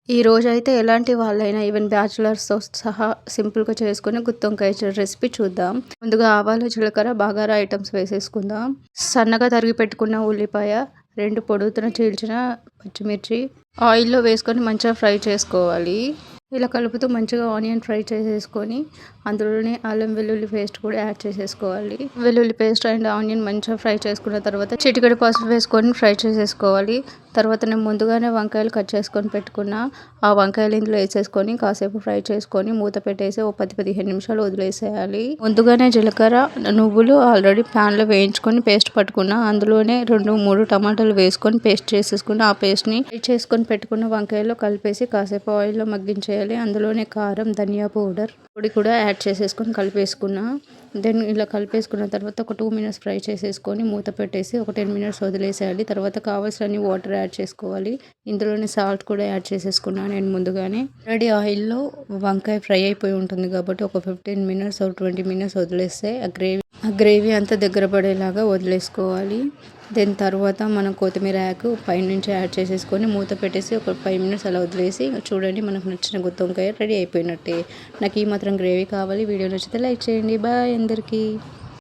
ఈ రోజైతే ఎలాంటి వాళ్ళైనా ఈవెన్ బ్యాచిలర్స్‌తో సహా సింపుల్‌గా చేసుకునే గుత్తొంకాయ రెసిపీ చూద్దాం. ముందుగా ఆవాలు, జీలకర్ర, బగారా ఐటెమ్స్ వేసేసుకుందాం. సన్నగా తరిగి పెట్టుకున్న ఉల్లిపాయ, 2 పొడుగున చీల్చిన పచ్చిమిర్చి ఆయిల్‌లో వేసుకొని మంచిగా ఫ్రై చేసుకోవాలి. ఇలా కలుపుతూ మంచిగా ఆనియన్ ఫ్రై చేసేసుకొని అందులోనే అల్లం వెల్లుల్లి పేస్ట్ కూడా యాడ్ చేసేసుకోవాలి. వెల్లుల్లి పేస్ట్ అండ్ ఆనియన్ మంచిగా ఫ్రై చేసుకున్న తర్వాత చిటికెడు పసుపు వేసుకొని ఫ్రై చేసేసుకోవాలి. తర్వాత నేను ముందుగానే వంకాయలు కట్ చేసుకొని పెట్టుకున్న ఆ వంకాయలు ఇందులో వేసేసుకొని కాసేపు ఫ్రై చేసుకొని మూత పెట్టేసి ఓ 10-15 నిమిషాలు వదిలేసేయాలి. ముందుగానే జీలకర్ర, నువ్వులు ఆల్రెడీ ప్యాన్లో వేయించుకొని పేస్ట్ పట్టుకున్న అందులోనే 2-3 టమాటాలు వేసుకొని పేస్ట్ చేసేసుకున్న ఆ పేస్ట్ని ఫ్రై చేసుకొని పెట్టుకున్న వంకాయల్లో కలిపేసి కాసేపు ఆయిల్లో మగ్గించేయాలి. అందులోనే కారం, ధనియా పౌడర్ పొడి కూడా యాడ్ చేసేసుకొని కలిపేసుకున్న. దెన్ ఇలా కలిపేసుకున్న తర్వాత ఒక 2 మినిట్స్ ఫ్రై చేసేసుకొని మూత పెట్టేసి ఒక 10 మినిట్స్ వదిలేసేయాలి. తర్వాత కావాల్సినన్ని వాటర్ యాడ్ చేసుకోవాలి. ఇందులోనే సాల్ట్ కూడా యాడ్ చేసేసుకున్నాను నేను ముందుగానే. ఆల్రెడీ ఆయిల్లో వంకాయ ఫ్రై అయిపోయి ఉంటుంది కాబట్టి ఒక 15 మినిట్స్ ఆర్ 20 మినిట్స్ వదిలేస్తే ఆ గ్రేవీ అంతా దగ్గర పడేలాగా వదిలేసుకోవాలి. దెన్ తర్వాత మనం కొత్తిమీర ఆకు పైనుంచి యాడ్ చేసేసుకొని మూత పెట్టేసి ఒక 5 మినిట్స్ అలా వదిలేసి చూడండి, మనకు నచ్చిన గుత్తొంకాయ రెడీ అయిపోయినట్టే. నాకు ఈ మాత్రం గ్రేవీ కావాలి. వీడియో నచ్చితే లైక్ చేయండి. బాయ్ అందరికీ.